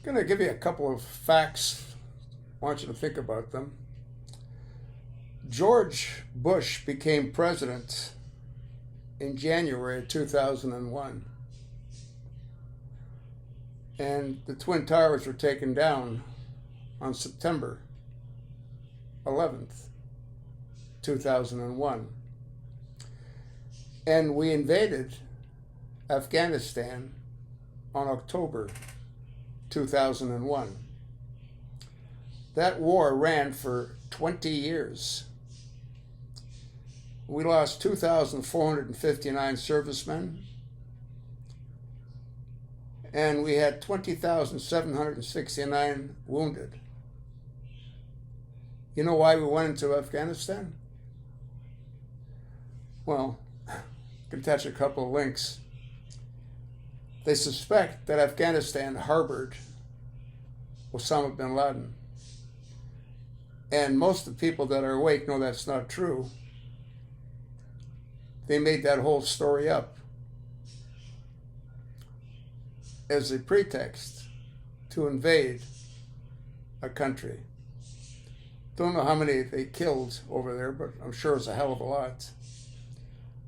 going to give you a couple of facts. I want you to think about them. George Bush became president in January of 2001. And the Twin Towers were taken down on September 11th, 2001. And we invaded Afghanistan on October 2001. That war ran for 20 years. We lost 2,459 servicemen, and we had 20,769 wounded. You know why we went into Afghanistan? Well, I can attach a couple of links. They suspect that Afghanistan harbored Osama bin Laden. And most of the people that are awake know that's not true. They made that whole story up as a pretext to invade a country. Don't know how many they killed over there, but I'm sure it's a hell of a lot.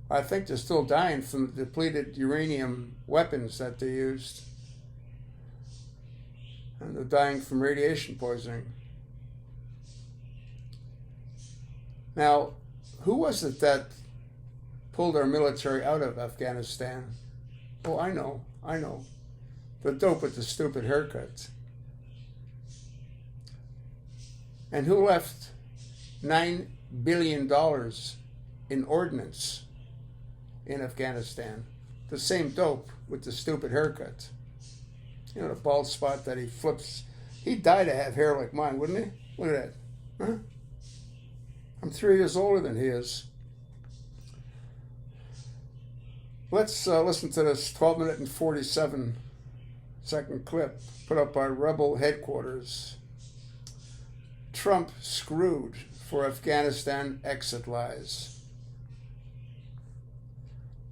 I think they're still dying from the depleted uranium weapons that they used. And they're dying from radiation poisoning. Now, who was it that pulled our military out of Afghanistan? Oh, I know. The dope with the stupid haircut. And who left $9 billion in ordnance in Afghanistan? The same dope with the stupid haircut. You know, the bald spot that he flips. He'd die to have hair like mine, wouldn't he? Look at that. Huh? I'm 3 years older than he is. Let's listen to this 12-minute and 47-second clip put up by Rebel headquarters. Trump screwed for Afghanistan exit lies.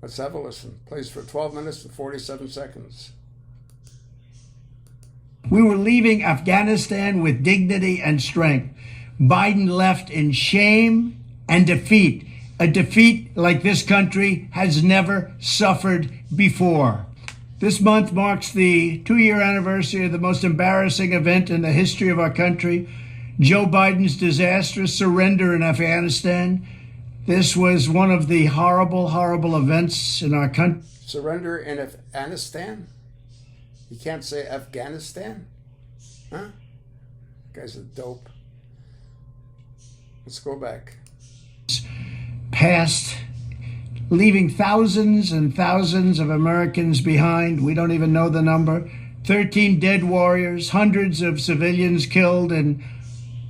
Let's have a listen. Plays for 12 minutes and 47 seconds. We were leaving Afghanistan with dignity and strength. Biden left in shame and defeat. A defeat like this country has never suffered before. This month marks the 2-year anniversary of the most embarrassing event in the history of our country, Joe Biden's disastrous surrender in Afghanistan. This was one of the horrible, horrible events in our country. Surrender in Afghanistan? You can't say Afghanistan? Huh? Guy's a dope. Let's go back. Past, leaving thousands and thousands of Americans behind. We don't even know the number. 13 dead warriors, hundreds of civilians killed and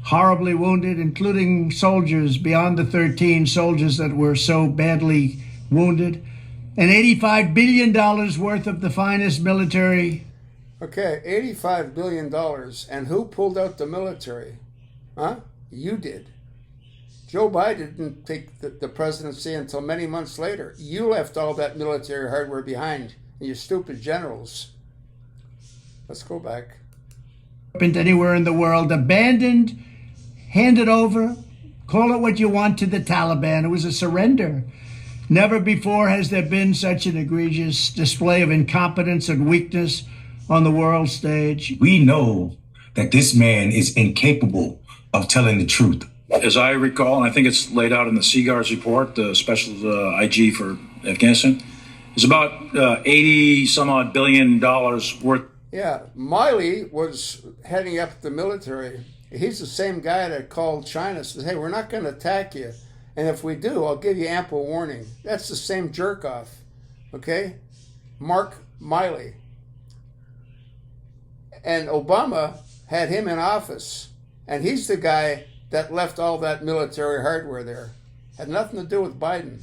horribly wounded, including soldiers beyond the 13 soldiers that were so badly wounded. And $85 billion worth of the finest military. Okay, $85 billion. And who pulled out the military? Huh? You did. Joe Biden didn't take the presidency until many months later. You left all that military hardware behind, and you stupid generals. Let's go back. Anywhere in the world, abandoned, handed over, call it what you want, to the Taliban. It was a surrender. Never before has there been such an egregious display of incompetence and weakness on the world stage. We know that this man is incapable of telling the truth. As I recall, and I think it's laid out in the Seaguars report, the special IG for Afghanistan, is about 80 some odd billion dollars worth. Yeah, Miley was heading up the military. He's the same guy that called China, says, hey, we're not going to attack you. And if we do, I'll give you ample warning. That's the same jerk off. Okay? Mark Miley. And Obama had him in office. And he's the guy that left all that military hardware there. Had nothing to do with Biden.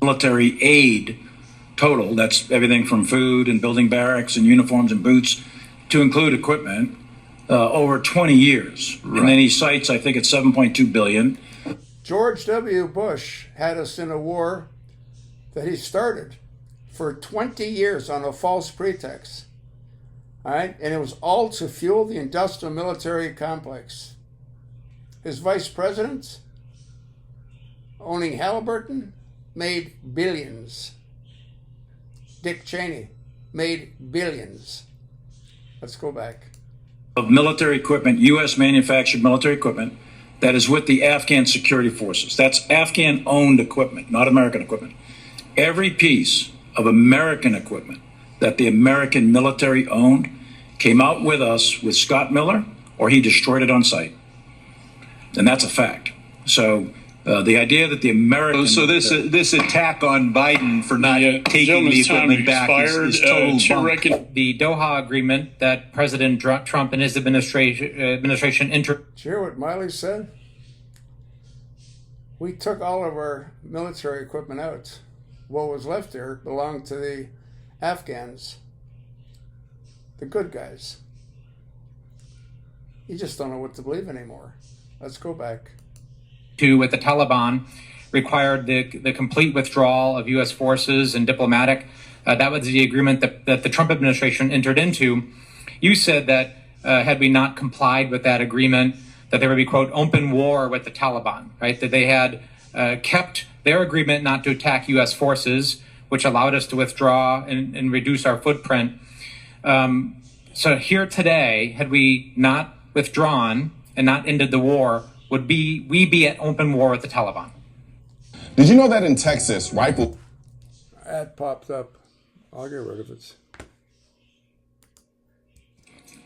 Military aid total, that's everything from food and building barracks and uniforms and boots to include equipment, over 20 years. Right. And then he cites, I think it's 7.2 billion. George W. Bush had us in a war that he started for 20 years on a false pretext. All right, and it was all to fuel the industrial military complex. His vice president, owning Halliburton, made billions. Dick Cheney made billions. Let's go back. Of military equipment, U.S. manufactured military equipment, that is with the Afghan security forces. That's Afghan-owned equipment, not American equipment. Every piece of American equipment that the American military owned came out with us with Scott Miller, or he destroyed it on site. And that's a fact. So the idea that the American... So this attack on Biden for not taking the equipment back is total bunk. The Doha agreement that President Trump and his administration entered. Did you hear what Miley said? We took all of our military equipment out. What was left there belonged to the Afghans, the good guys. You just don't know what to believe anymore. Let's go back. With the Taliban required the complete withdrawal of U.S. forces and diplomatic. That was the agreement that the Trump administration entered into. You said that had we not complied with that agreement, that there would be, quote, open war with the Taliban, right? That they had kept their agreement not to attack U.S. forces, which allowed us to withdraw and reduce our footprint. So here today, had we not withdrawn and not ended the war, would we be at open war with the Taliban? Did you know that in Texas, rifle... Ad popped up. I'll get rid of it.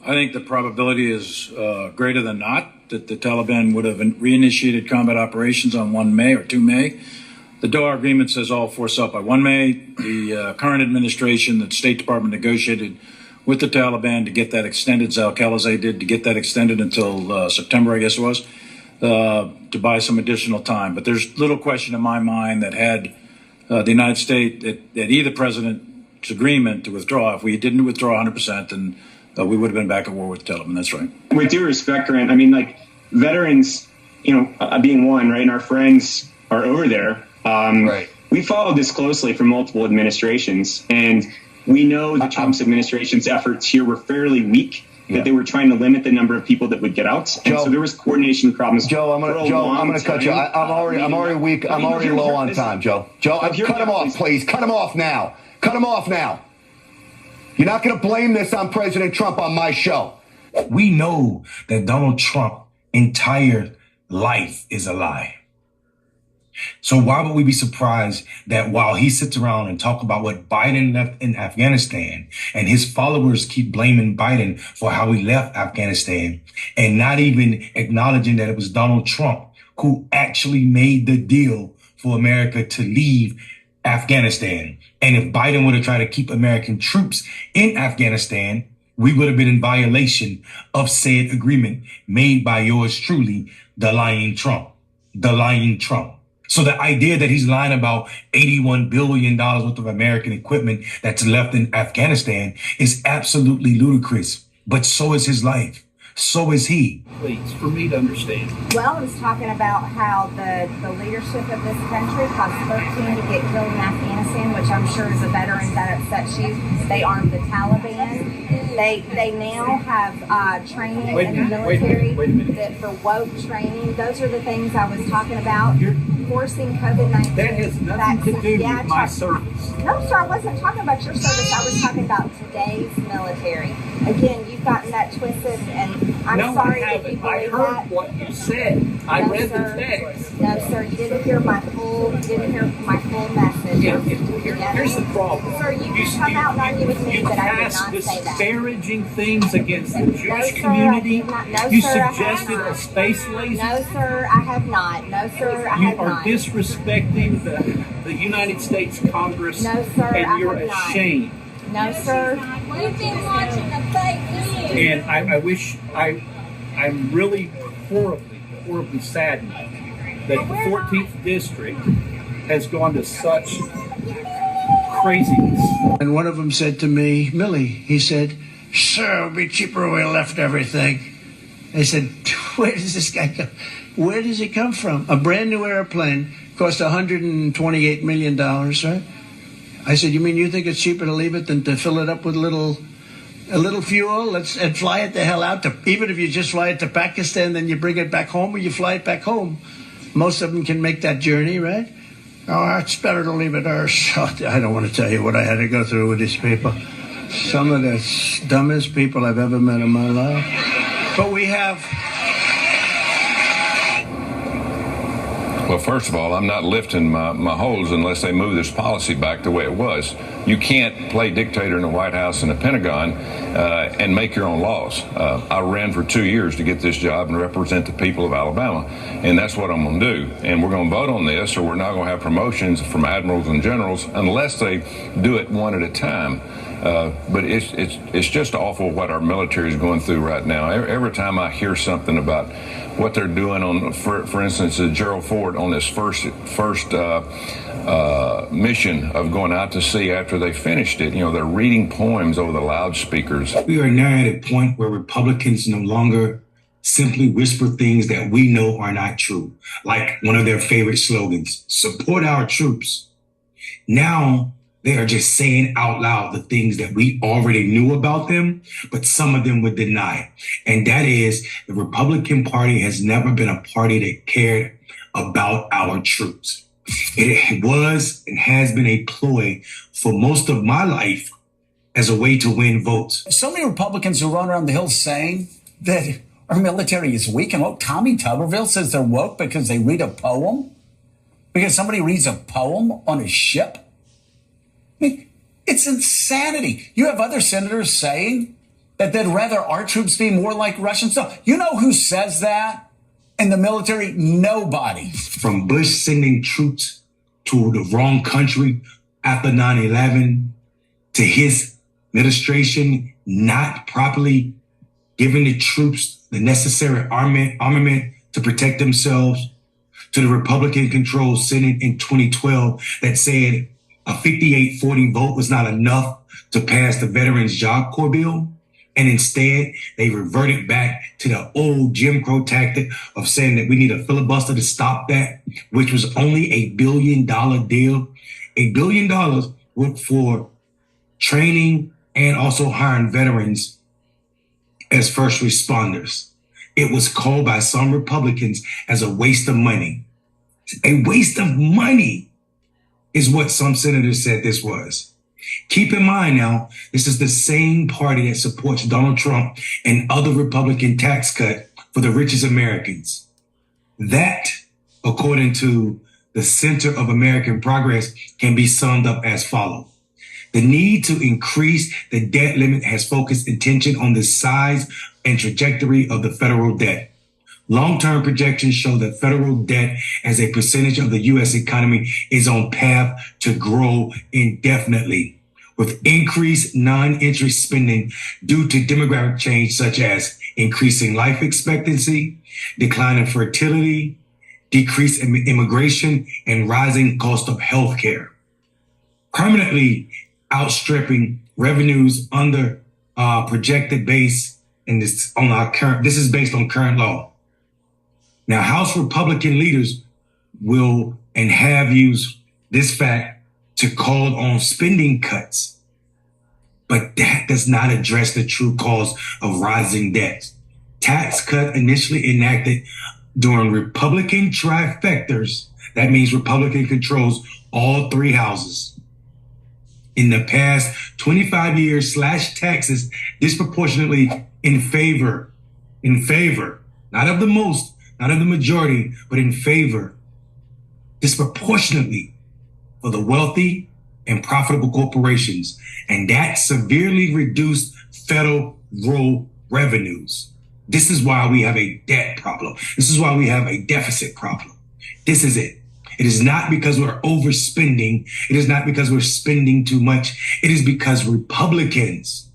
I think the probability is greater than not that the Taliban would have reinitiated combat operations on 1 May or 2 May. The Doha Agreement says all force out by 1 May. The current administration, the State Department negotiated with the Taliban to get that extended, Zal-Khalilzad did, to get that extended until September, I guess it was, to buy some additional time. But there's little question in my mind that had the United States, at either president's agreement to withdraw, if we didn't withdraw 100%, then we would have been back at war with the Taliban. That's right. With due respect, Grant, I mean, like, veterans, being one, right, and our friends are over there. Right. We followed this closely from multiple administrations, and we know the Trump's administration's efforts here were fairly weak, that they were trying to limit the number of people that would get out. And so there was coordination problems. Joe, I'm gonna cut you. I'm already weak. I'm already low on time, Joe. Joe, cut him off, please. Cut him off now. Cut him off now. You're not going to blame this on President Trump on my show. We know that Donald Trump's entire life is a lie. So why would we be surprised that while he sits around and talk about what Biden left in Afghanistan, and his followers keep blaming Biden for how he left Afghanistan, and not even acknowledging that it was Donald Trump who actually made the deal for America to leave Afghanistan. And if Biden would have tried to keep American troops in Afghanistan, we would have been in violation of said agreement made by yours truly, the lying Trump. The lying Trump. So the idea that he's lying about $81 billion worth of American equipment that's left in Afghanistan is absolutely ludicrous. But so is his life. So is he. Please, for me to understand. Well, I was talking about how the leadership of this country caused 13 to get killed in Afghanistan, which I'm sure as a veteran that upsets you. They armed the Taliban. They now have training in the military that for woke training. Those are the things I was talking about. Forcing COVID-19. That has nothing to do with my service. No, sir, I wasn't talking about your service. I was talking about today's military. Again, you've gotten that twisted, and I'm sorry that you believe that. I heard what you said. I read the text. No, sir, you didn't hear my full message. Here's the problem. Sir, you can come out and argue with me that I did not say that. You cast disparaging things against the Jewish community. You suggested a space laser. No, sir, I have not. No, sir, I have not. You are disrespecting the United States Congress. No, sir, and you're ashamed. No, sir. We've been watching the fake news. And I wish I'm really horribly saddened that the 14th district has gone to such craziness. And one of them said to me, Millie, he said, sir, it would be cheaper if we left everything. I said, where does this guy come? Where does it come from? A brand new airplane cost $128 million, right? I said, you mean you think it's cheaper to leave it than to fill it up with little a little fuel, and fly it the hell out. Even if you just fly it to Pakistan, then you bring it back home, or you fly it back home. Most of them can make that journey, right? Oh, it's better to leave it there. I don't want to tell you what I had to go through with these people. Some of the dumbest people I've ever met in my life. But we have... Well, first of all, I'm not lifting my hose unless they move this policy back the way it was. You can't play dictator in the White House and the Pentagon and make your own laws. I ran for 2 years to get this job and represent the people of Alabama, and that's what I'm going to do. And we're going to vote on this, or we're not going to have promotions from admirals and generals unless they do it one at a time. But it's just awful what our military is going through right now. Every time I hear something about what they're doing on, for instance, Gerald Ford on this first mission of going out to sea after they finished it, they're reading poems over the loudspeakers. We are now at a point where Republicans no longer simply whisper things that we know are not true, like one of their favorite slogans, support our troops. Now they are just saying out loud the things that we already knew about them, but some of them would deny. And that is, the Republican Party has never been a party that cared about our troops. It was and has been a ploy for most of my life as a way to win votes. So many Republicans who run around the hills saying that our military is weak. And Tommy Tuberville says they're woke because they read a poem? Because somebody reads a poem on a ship? I mean, it's insanity. You have other senators saying that they'd rather our troops be more like Russians. No, you know who says that in the military? Nobody. From Bush sending troops to the wrong country after 9/11, to his administration not properly giving the troops the necessary armament to protect themselves, to the Republican-controlled Senate in 2012 that said a 58-40 vote was not enough to pass the Veterans Job Corps bill. And instead, they reverted back to the old Jim Crow tactic of saying that we need a filibuster to stop that, which was only $1 billion deal. $1 billion for training and also hiring veterans as first responders. It was called by some Republicans as a waste of money. A waste of money is what some senators said this was. Keep in mind now, this is the same party that supports Donald Trump and other Republican tax cut for the richest Americans. That, according to the Center of American Progress, can be summed up as follows. The need to increase the debt limit has focused attention on the size and trajectory of the federal debt. Long-term projections show that federal debt as a percentage of the U.S. economy is on path to grow indefinitely, with increased non-interest spending due to demographic change such as increasing life expectancy, decline in fertility, decrease in immigration, and rising cost of health care, permanently outstripping revenues under projected base. And this is based on current law. Now, House Republican leaders will and have used this fact to call on spending cuts, but that does not address the true cause of rising debt. Tax cut initially enacted during Republican trifectas, that means Republican controls all three houses. In the past 25 years, slashed taxes disproportionately in favor, not of the most, not of the majority, but in favor, disproportionately for the wealthy and profitable corporations. And that severely reduced federal revenues. This is why we have a debt problem. This is why we have a deficit problem. This is it. It is not because we're overspending. It is not because we're spending too much. It is because Republicans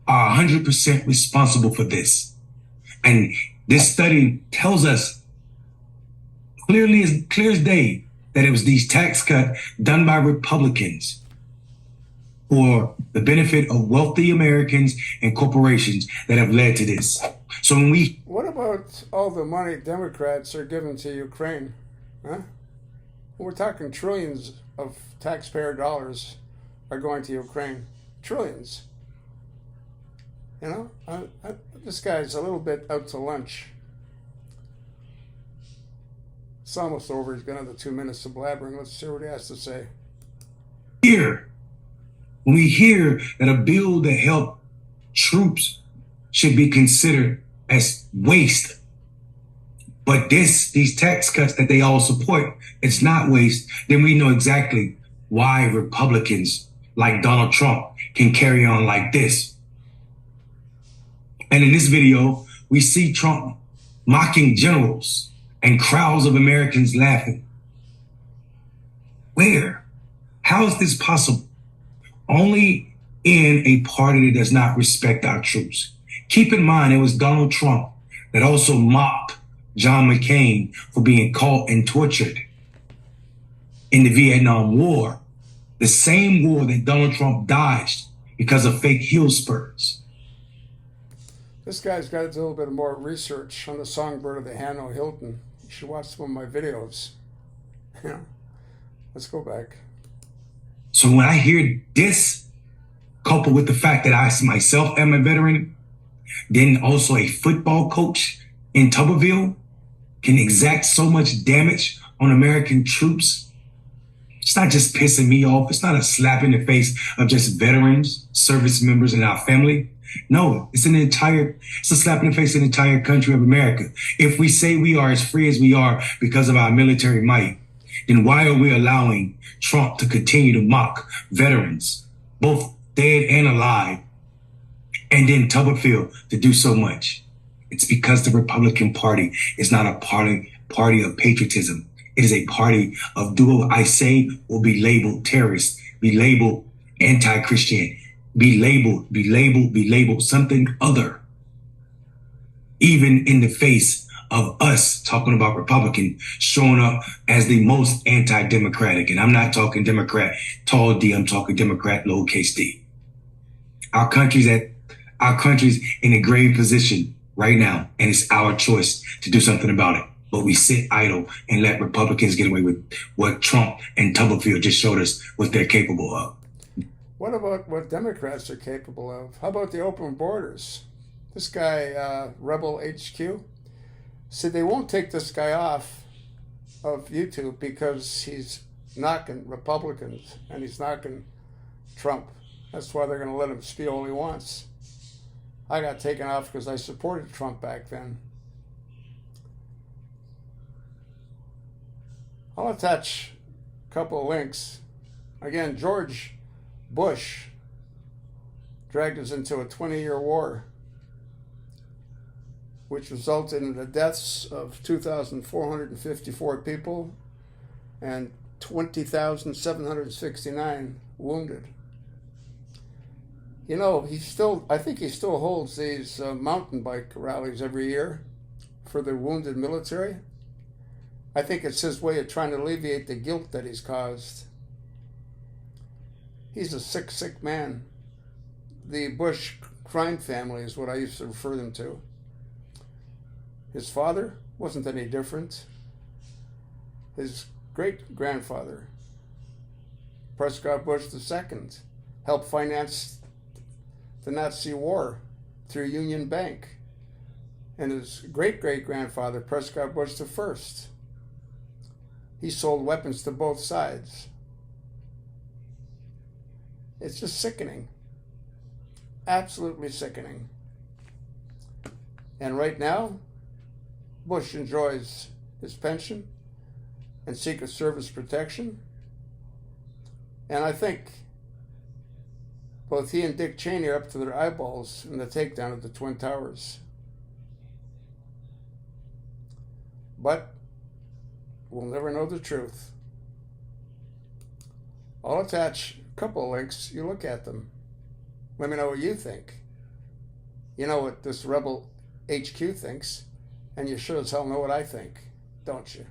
are 100% responsible for this. And this study tells us clear as day that it was these tax cuts done by Republicans for the benefit of wealthy Americans and corporations that have led to this. So what about all the money Democrats are giving to Ukraine? Huh? We're talking trillions of taxpayer dollars are going to Ukraine. Trillions. You know, this guy's a little bit out to lunch. It's almost over. He's got another 2 minutes of blabbering. Let's see what he has to say. Here, when we hear that a bill to help troops should be considered as waste, but these tax cuts that they all support, it's not waste, then we know exactly why Republicans like Donald Trump can carry on like this. And in this video, we see Trump mocking generals and crowds of Americans laughing. Where? How is this possible? Only in a party that does not respect our troops. Keep in mind, it was Donald Trump that also mocked John McCain for being caught and tortured in the Vietnam War, the same war that Donald Trump dodged because of fake heel spurs. This guy's got to do a little bit more research on the songbird of the Hanno Hilton. You should watch some of my videos. Yeah. Let's go back. So when I hear this, coupled with the fact that I myself am a veteran, then also a football coach in Tuberville, can exact so much damage on American troops, it's not just pissing me off. It's not a slap in the face of just veterans, service members, and our family. No, it's a slap in the face of the entire country of America. If we say we are as free as we are because of our military might, then why are we allowing Trump to continue to mock veterans, both dead and alive, and then Tuberville to do so much? It's because the Republican Party is not a party of patriotism. It is a party of do what I say or be labeled terrorist, be labeled anti-Christian, be labeled something other. Even in the face of us talking about Republican showing up as the most anti-democratic. And I'm not talking Democrat tall D, I'm talking Democrat lowercase d. Our country's in a grave position right now, and it's our choice to do something about it. But we sit idle and let Republicans get away with what Trump and Tuberville just showed us what they're capable of. What about what Democrats are capable of? How about the open borders? This guy, Rebel HQ, said they won't take this guy off of YouTube because he's knocking Republicans and he's knocking Trump. That's why they're going to let him spew all he wants. I got taken off because I supported Trump back then. I'll attach a couple of links. Again, George Bush dragged us into a 20-year war, which resulted in the deaths of 2,454 people and 20,769 wounded. You know, I think he still holds these mountain bike rallies every year for the wounded military. I think it's his way of trying to alleviate the guilt that he's caused. He's a sick, sick man. The Bush crime family is what I used to refer them to. His father wasn't any different. His great-grandfather, Prescott Bush II, helped finance the Nazi war through Union Bank. And his great-great-grandfather, Prescott Bush I, he sold weapons to both sides. It's just sickening. Absolutely sickening. And right now, Bush enjoys his pension and Secret Service protection. And I think both he and Dick Cheney are up to their eyeballs in the takedown of the Twin Towers. But we'll never know the truth. I'll attach a couple of links. You look at them. Let me know what you think. You know what this Rebel HQ thinks, and you sure as hell know what I think, don't you?